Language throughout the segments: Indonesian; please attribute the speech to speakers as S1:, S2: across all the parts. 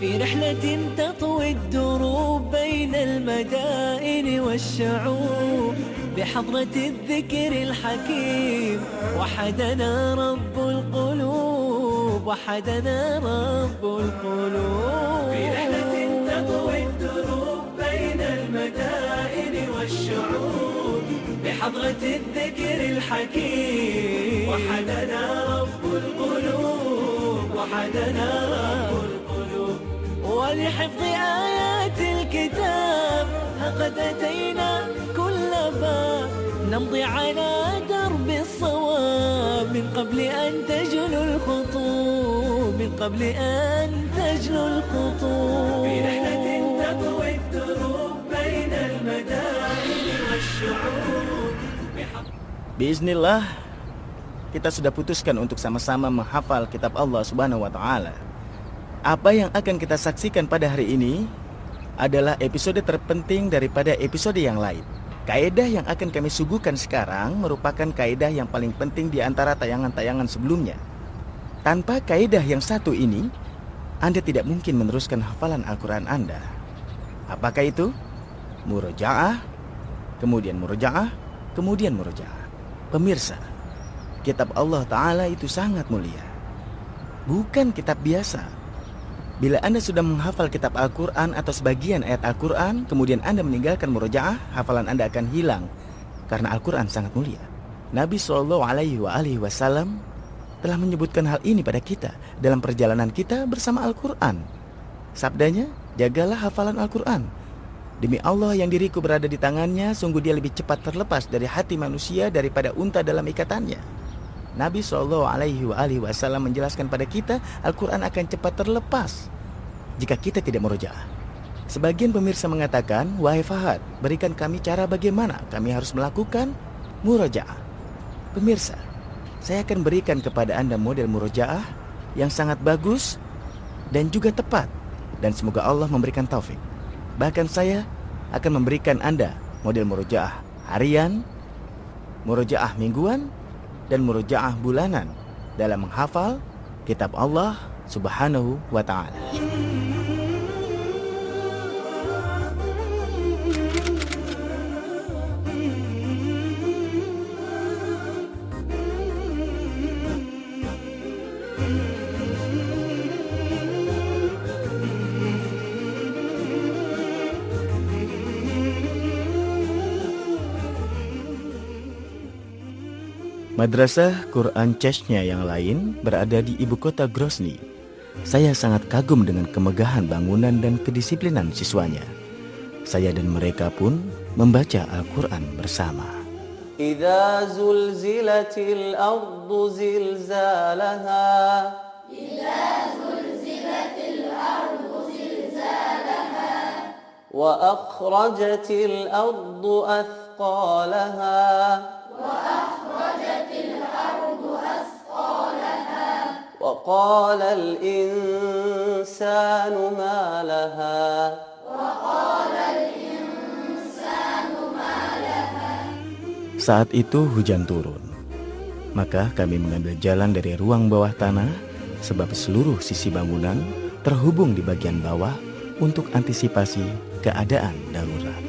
S1: في رحلة تطوي الدروب بين المدائن والشعوب بحضرة الذكر الحكيم وحدنا رب القلوب وحدنا رب القلوب في رحلة تطوي الدروب بين المدائن والشعوب بحضرة الذكر الحكيم وحدنا رب القلوب وحدنا رب القلوب ولحفظ آيات الكتاب قد أتينا كل باب نمضي على درب الصواب من قبل أن تجلو الخطوب من قبل أن تجلو الخطوب في رحلة تطوي الدروب بين المدائن والشعوب
S2: Biiznillah, kita sudah putuskan untuk sama-sama menghafal kitab Allah Subhanahu wa Ta'ala. Apa yang akan kita saksikan pada hari ini adalah episode terpenting daripada episode yang lain. Kaedah yang akan kami suguhkan sekarang merupakan kaedah yang paling penting di antara tayangan-tayangan sebelumnya. Tanpa kaedah yang satu ini, Anda tidak mungkin meneruskan hafalan Al-Quran Anda. Apakah itu? Murojaah, kemudian murojaah, kemudian murojaah. Pemirsa, kitab Allah Ta'ala itu sangat mulia. Bukan kitab biasa. Bila Anda sudah menghafal kitab Al-Quran atau sebagian ayat Al-Quran, kemudian Anda meninggalkan murojaah, hafalan Anda akan hilang. Karena Al-Quran sangat mulia. Nabi SAW telah menyebutkan hal ini pada kita dalam perjalanan kita bersama Al-Quran. Sabdanya, jagalah hafalan Al-Quran. Demi Allah yang diriku berada di tangannya, sungguh dia lebih cepat terlepas dari hati manusia daripada unta dalam ikatannya. Nabi SAW menjelaskan pada kita, Al-Quran akan cepat terlepas jika kita tidak murojaah. Sebagian pemirsa mengatakan, wahai Fahad, berikan kami cara bagaimana kami harus melakukan murojaah. Pemirsa, saya akan berikan kepada Anda model murojaah yang sangat bagus dan juga tepat. Dan semoga Allah memberikan taufik. Bahkan saya akan memberikan Anda model murojaah harian, murojaah mingguan, dan murojaah bulanan dalam menghafal kitab Allah Subhanahu wa Ta'ala. Madrasah Quran Chechnya yang lain berada di ibu kota Grozny. Saya sangat kagum dengan kemegahan bangunan dan kedisiplinan siswanya. Saya dan mereka pun membaca Al-Quran bersama.
S3: إذا زلزلت الأرض زلزالها إذا زلزلت الأرض زلزالها وأخرجت الأرض أثقالها وأخرجت الأرض أثقالها وقال الإنسان ما لها وقال الإنسان ما لها.
S2: Saat itu hujan turun. Maka kami mengambil jalan dari ruang bawah tanah sebab seluruh sisi bangunan terhubung di bagian bawah untuk antisipasi keadaan darurat.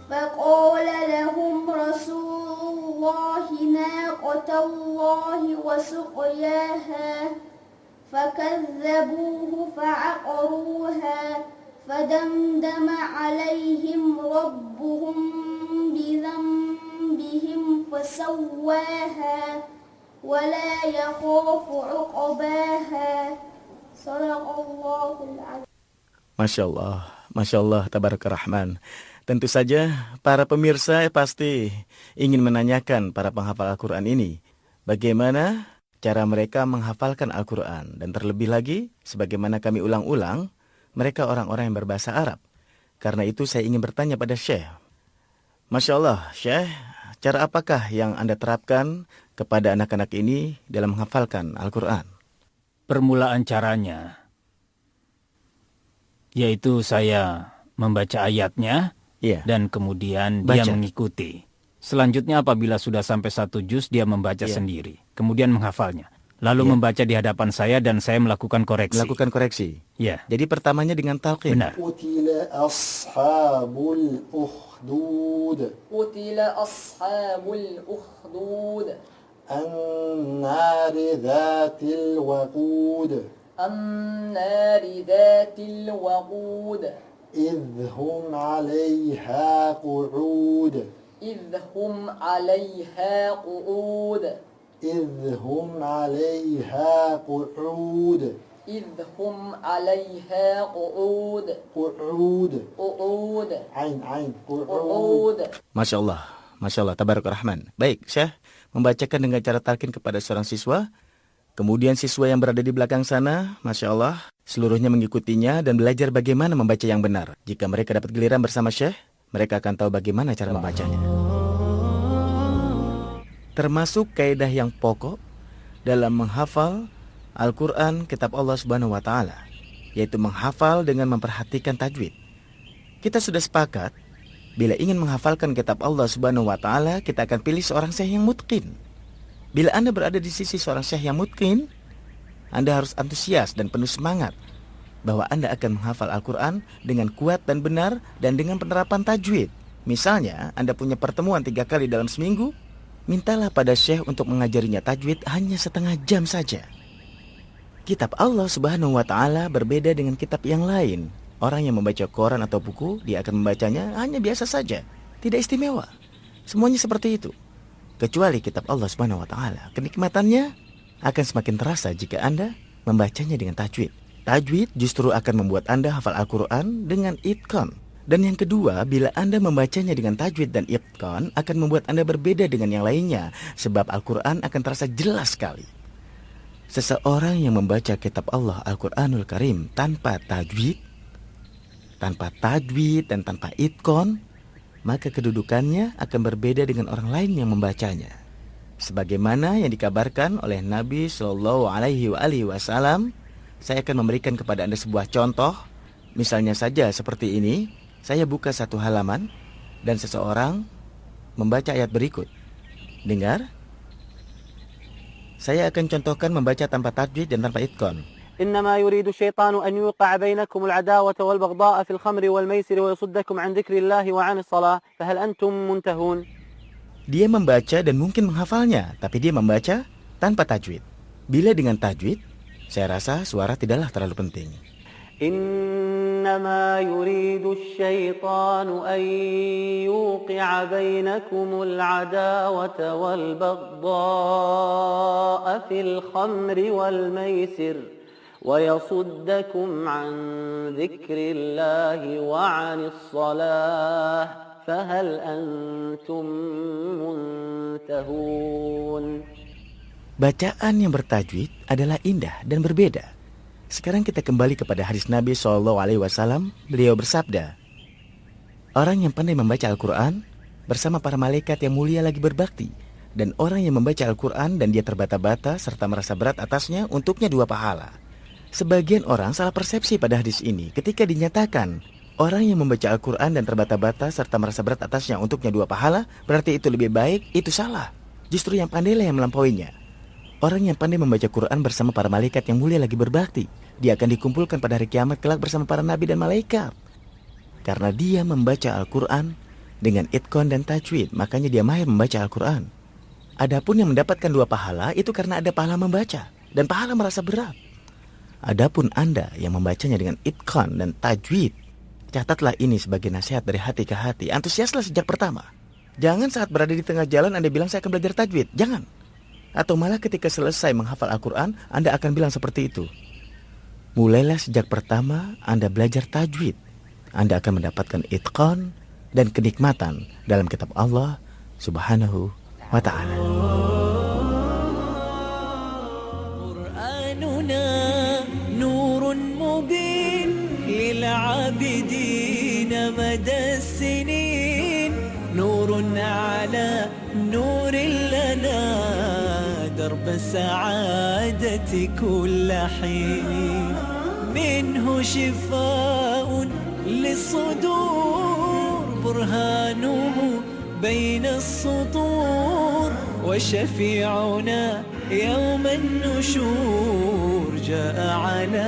S4: فقال لهم رسول الله ناقة الله وسقياها فكذبوه فعقروها فدمدم عليهم ربهم بذنبهم فسواها ولا يخاف عقباها صدق الله العظيم.
S2: Masya Allah, Masya Allah, Tabaraka Rahman. Tentu saja para pemirsa pasti ingin menanyakan para penghafal Al-Quran ini, bagaimana cara mereka menghafalkan Al-Quran. Dan terlebih lagi, sebagaimana kami ulang-ulang, mereka orang-orang yang berbahasa Arab. Karena itu saya ingin bertanya pada Syekh. Masya Allah, Syekh, cara apakah yang Anda terapkan kepada anak-anak ini dalam menghafalkan Al-Quran?
S5: Permulaan caranya, yaitu saya membaca ayatnya, dan kemudian dia mengikuti. Selanjutnya apabila sudah sampai 1 juz, dia membaca sendiri, kemudian menghafalnya. lalu membaca di hadapan saya dan saya melakukan koreksi.
S2: Melakukan koreksi.
S5: Ya.
S2: Jadi pertamanya dengan talqin.
S5: Benar.
S6: قتل أصحاب الأخدود
S3: قتل أصحاب الأخدود
S6: النار ذات الوقود
S3: النار ذات الوقود
S6: إذ هم عليها قعود
S3: إذ هم عليها قعود
S6: إذ هم عليها قعود
S3: إذ هم عليها قعود
S6: قعود
S3: قعود
S6: عين قعود
S3: قعود.
S2: Masya Allah, Tabarakar Rahman. Baik, Syekh membacakan dengan cara talqin kepada seorang siswa. Kemudian siswa yang berada di belakang sana, Masya Allah, seluruhnya mengikutinya dan belajar bagaimana membaca yang benar. Jika mereka dapat giliran bersama Syekh, mereka akan tahu bagaimana cara membacanya. Termasuk kaidah yang pokok dalam menghafal Al-Quran, kitab Allah Subhanahu wa Ta'ala, yaitu menghafal dengan memperhatikan tajwid. Kita sudah sepakat, bila ingin menghafalkan kitab Allah Subhanahu wa Ta'ala, kita akan pilih seorang syekh yang mutqin. Bila Anda berada di sisi seorang syekh yang mutqin, Anda harus antusias dan penuh semangat bahwa Anda akan menghafal Al-Quran dengan kuat dan benar dan dengan penerapan tajwid. Misalnya, Anda punya pertemuan 3 kali dalam seminggu, mintalah pada syekh untuk mengajarinya tajwid hanya setengah jam saja. Kitab Allah Subhanahu wa Ta'ala berbeda dengan kitab yang lain. Orang yang membaca koran atau buku, dia akan membacanya hanya biasa saja, tidak istimewa. Semuanya seperti itu. Kecuali kitab Allah Subhanahu wa Ta'ala, kenikmatannya akan semakin terasa jika Anda membacanya dengan tajwid. Tajwid justru akan membuat Anda hafal Al-Quran dengan itqan. Dan yang kedua, bila Anda membacanya dengan tajwid dan itqan, akan membuat Anda berbeda dengan yang lainnya, sebab Al-Quran akan terasa jelas sekali. Seseorang yang membaca kitab Allah Al-Quranul Karim tanpa tajwid dan tanpa itqan, maka kedudukannya akan berbeda dengan orang lain yang membacanya. Sebagaimana yang dikabarkan oleh Nabi Shallallahu Alaihi Wasallam, saya akan memberikan kepada Anda sebuah contoh. Misalnya saja seperti ini, saya buka satu halaman dan seseorang membaca ayat berikut. Dengar. Saya akan contohkan membaca tanpa tajwid dan tanpa itqan.
S3: إنما يريد الشيطان أن يوقع بينكم العداوة والبغضاء في الخمر والميسر ويصدكم عن ذكر الله وعن الصلاة فهل أنتم منتهون.
S2: Dia membaca dan mungkin menghafalnya, tapi dia membaca tanpa tajwid. Bila dengan tajwid, saya rasa suara tidaklah terlalu penting.
S3: إنما يريد الشيطان أن يوقع بينكم العداوة والبغضاء في الخمر والميسر ويصدكم عن ذكر الله وعن الصلاة فهل أنتم منتهون.
S2: Bacaan yang bertajwid adalah indah dan berbeda. Sekarang kita kembali kepada hadis Nabi SAW. Beliau bersabda, orang yang pandai membaca Al-Quran bersama para malaikat yang mulia lagi berbakti. Dan orang yang membaca Al-Quran dan dia terbata-bata serta merasa berat atasnya, untuknya 2 pahala. Sebagian orang salah persepsi pada hadis ini ketika dinyatakan orang yang membaca Al-Quran dan terbata-bata serta merasa berat atasnya, untuknya 2 pahala, berarti itu lebih baik. Itu salah. Justru yang pandailah yang melampauinya. Orang yang pandai membaca Quran bersama para malaikat yang mulia lagi berbakti, dia akan dikumpulkan pada hari kiamat kelak bersama para nabi dan malaikat. Karena dia membaca Al-Quran dengan itqan dan tajwid, makanya dia mahir membaca Al-Quran. Adapun yang mendapatkan 2 pahala itu karena ada pahala membaca dan pahala merasa berat. Adapun Anda yang membacanya dengan itqan dan tajwid, catatlah ini sebagai nasihat dari hati ke hati. Antusiaslah sejak pertama. Jangan saat berada di tengah jalan Anda bilang saya akan belajar tajwid. Jangan. Atau malah ketika selesai menghafal Al-Quran, Anda akan bilang seperti itu. Mulailah sejak pertama Anda belajar tajwid. Anda akan mendapatkan itqan dan kenikmatan dalam kitab Allah Subhanahu wa Ta'ala.
S1: Qur'anuna nurun mubin lil 'abidin madad sinin nurun 'ala nurin lana درب السعادة كل حين منه شفاء للصدور برهانه بين السطور وشفيعنا يوم النشور جاء على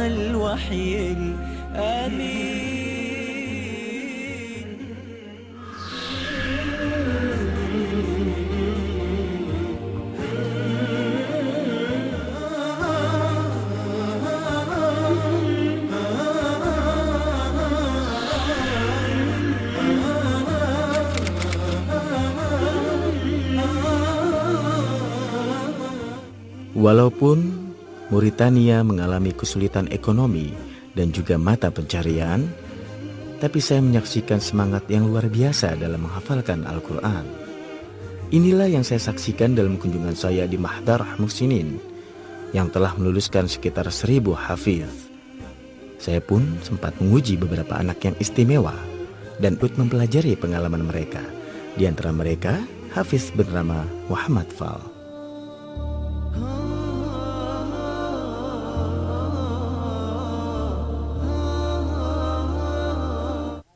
S1: الوحي الأمين.
S2: Walaupun Mauritania mengalami kesulitan ekonomi dan juga mata pencarian, tapi saya menyaksikan semangat yang luar biasa dalam menghafalkan Al-Quran. Inilah yang saya saksikan dalam kunjungan saya di Mahdarah Muhsinin yang telah meluluskan sekitar 1000 hafiz. Saya pun sempat menguji beberapa anak yang istimewa dan ikut mempelajari pengalaman mereka. Di antara mereka, hafiz bernama Muhammad Fal.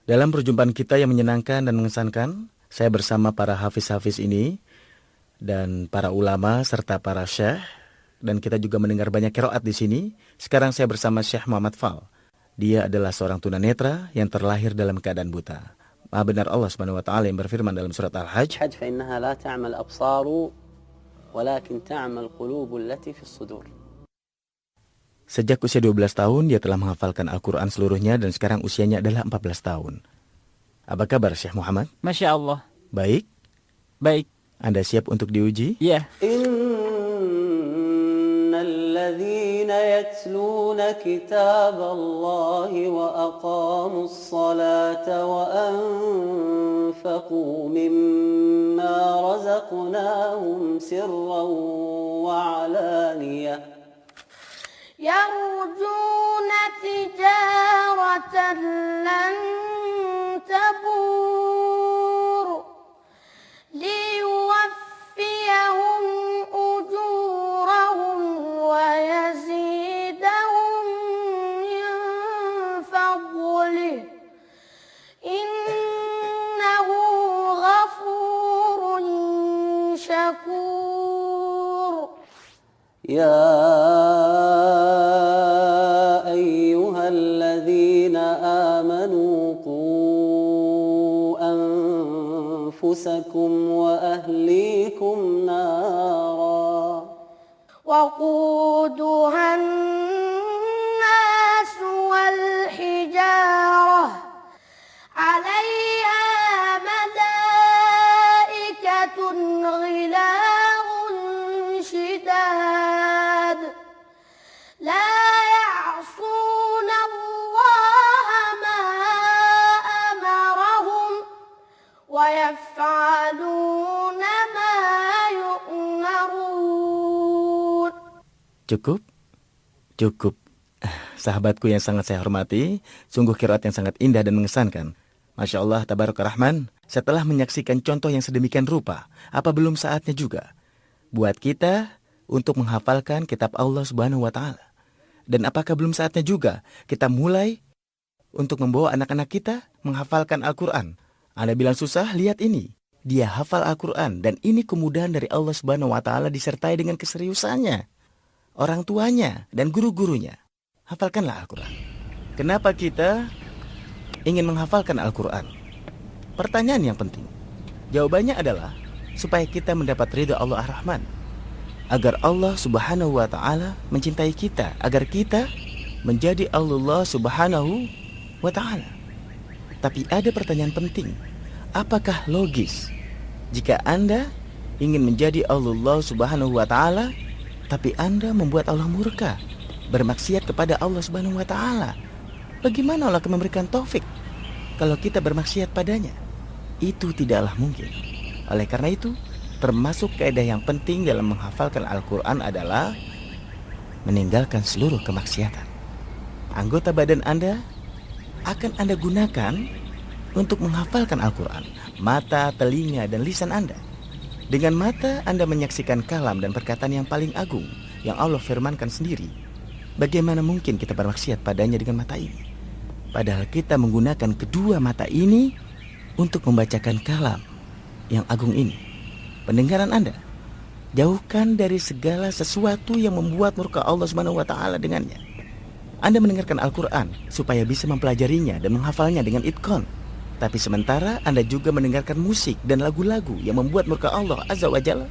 S2: Dalam perjumpaan kita yang menyenangkan dan mengesankan, saya bersama para hafiz-hafiz ini dan para ulama serta para syekh, dan kita juga mendengar banyak qiraat di sini. Sekarang saya bersama Syekh Muhammad Fal. Dia adalah seorang tunanetra yang terlahir dalam keadaan buta. Maha benar Allah Subhanahu wa taala yang berfirman dalam surat Al-Hajj,
S3: فإنها لا تعمى الأبصار ولكن تعمى القلوب التي في الصدور.
S2: Sejak usia 12 tahun, dia telah menghafalkan Al-Quran seluruhnya dan sekarang usianya adalah 14 tahun. Apa kabar Syekh Muhammad?
S5: Masya Allah.
S2: Baik?
S5: Baik.
S2: Anda siap untuk diuji?
S5: Ya.
S3: الذين يتلون كتاب الله وأقاموا الصلاة وأنفقوا مما رزقناهم سرا وعلانية
S4: يرجون تجارة لن تبور ليوفيهم أجورهم ويزيدهم من فضله إنه غفور شكور.
S3: يا أيها الذين آمنوا قوا أنفسكم وأهليكم نارا
S4: وقودها الناس والحجارة عليها ملائكة غلاظ شداد لا يعصون الله ما أمرهم ويفعلون ما يؤمرون.
S2: Cukup? Cukup. Sahabatku yang sangat saya hormati, sungguh qiraat yang sangat indah dan mengesankan. Masya Allah, tabaraka rahman. Setelah menyaksikan contoh yang sedemikian rupa, apa belum saatnya juga buat kita untuk menghafalkan kitab Allah Subhanahu wa taala? Dan apakah belum saatnya juga kita mulai untuk membawa anak-anak kita menghafalkan Al-Quran? Anda bilang susah, lihat ini. Dia hafal Al-Quran dan ini kemudahan dari Allah Subhanahu wa taala disertai dengan keseriusannya. Orang tuanya dan guru-gurunya. Hafalkanlah Al-Quran. Kenapa kita ingin menghafalkan Al-Quran? Pertanyaan yang penting. Jawabannya adalah supaya kita mendapat ridha Allah Ar-Rahman. Agar Allah Subhanahu wa ta'ala mencintai kita. Agar kita menjadi Allah Subhanahu wa ta'ala. Tapi ada pertanyaan penting. Apakah logis jika Anda ingin menjadi Allah Subhanahu wa ta'ala, tapi Anda membuat Allah murka, bermaksiat kepada Allah Subhanahu wa ta'ala? Bagaimana Allah akan memberikan taufik kalau kita bermaksiat padanya? Itu tidaklah mungkin. Oleh karena itu, termasuk kaidah yang penting dalam menghafalkan Al-Quran adalah meninggalkan seluruh kemaksiatan. Anggota badan Anda akan Anda gunakan untuk menghafalkan Al-Quran. Mata, telinga, dan lisan Anda. Dengan mata Anda menyaksikan kalam dan perkataan yang paling agung yang Allah firmankan sendiri. Bagaimana mungkin kita bermaksiat padanya dengan mata ini? Padahal kita menggunakan kedua mata ini untuk membacakan kalam yang agung ini. Pendengaran Anda Jauhkan dari segala sesuatu yang membuat murka Allah Subhanahu wa taala dengannya. Anda mendengarkan Al-Quran supaya bisa mempelajarinya dan menghafalnya dengan itqan. Tapi sementara Anda juga mendengarkan musik dan lagu-lagu yang membuat murka Allah Azza wa Jalla.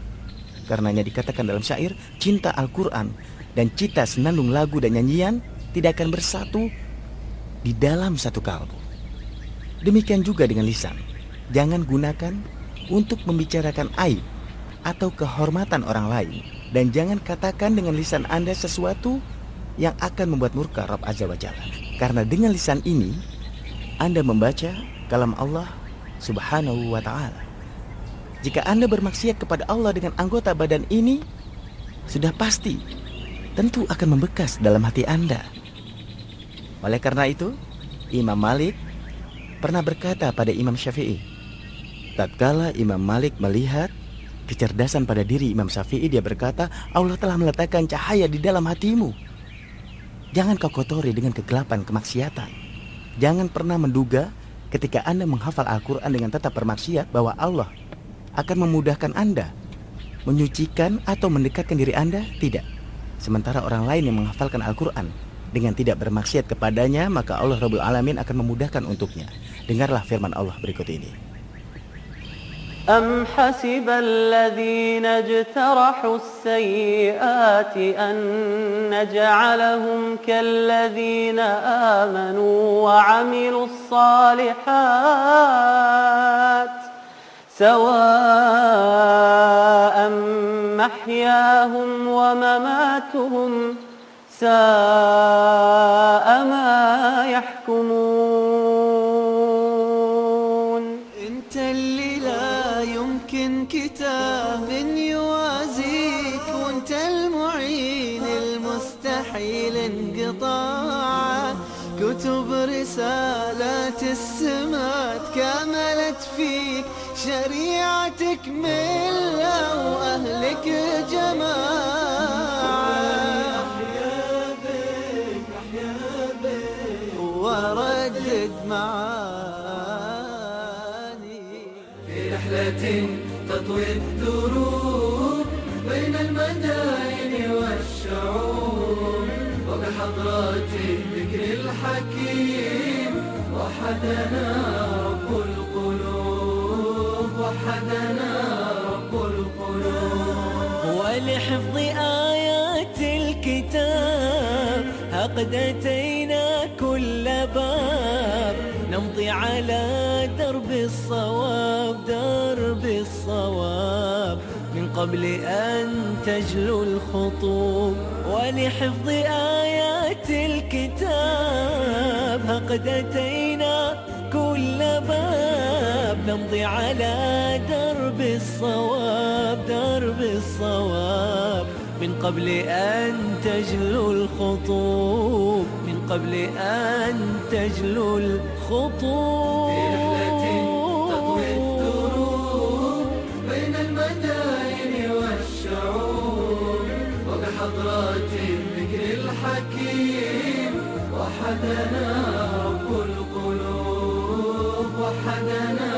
S2: Karenanya dikatakan dalam syair, cinta Al-Quran dan cita senandung lagu dan nyanyian tidak akan bersatu di dalam satu kalbu. Demikian juga dengan lisan. Jangan gunakan untuk membicarakan aib atau kehormatan orang lain. Dan jangan katakan dengan lisan Anda sesuatu yang akan membuat murka Rabb Azza wa Jalla. Karena dengan lisan ini Anda membaca kalam Allah Subhanahu wa ta'ala. Jika Anda bermaksiat kepada Allah dengan anggota badan ini, sudah pasti tentu akan membekas dalam hati Anda. Oleh karena itu, Imam Malik pernah berkata pada Imam Syafi'i, tatkala Imam Malik melihat kecerdasan pada diri Imam Syafi'i, dia berkata, Allah telah meletakkan cahaya di dalam hatimu. Jangan kau kotori dengan kegelapan kemaksiatan. Jangan pernah menduga ketika Anda menghafal Al-Quran dengan tetap bermaksiat bahwa Allah akan memudahkan Anda menyucikan atau mendekatkan diri Anda. Tidak. Sementara orang lain yang menghafalkan Al-Quran dengan tidak bermaksiat kepadanya, maka Allah Rabbul Alamin akan memudahkan untuknya. Dengarlah firman Allah berikut ini.
S3: أم حسب الذين اجترحوا السيئات أن نجعلهم كالذين آمنوا وعملوا الصالحات سواء محياهم ومماتهم ساء ما يحكمون.
S1: انت اللي لا يمكن كتاب يوازيك، وانت المعين المستحيل انقطاع. كتب رسالات السماء كملت فيك، شريعتك ملة وأهلك جماعة. وردد معاني في رحلة تطوي الدروب بين المدائن والشعوب، وبحضرات الذكر الحكيم وحدنا رب القلوب، وحدنا رب القلوب. ولحفظ آيات الكتاب قد أتينا كل باب، نمضي على درب الصواب، درب الصواب، من قبل أن تجلو الخطوب. ولحفظ آيات الكتاب قد أتينا كل باب، نمضي على درب الصواب، درب الصواب، من قبل أن تجلو الخطوب، من قبل أن تجلو الخطوب. في رحلة تطوي الدروب بين المدائن والشعوب، وبحضرات الذكر الحكيم وحدنا رب القلوب، وحدنا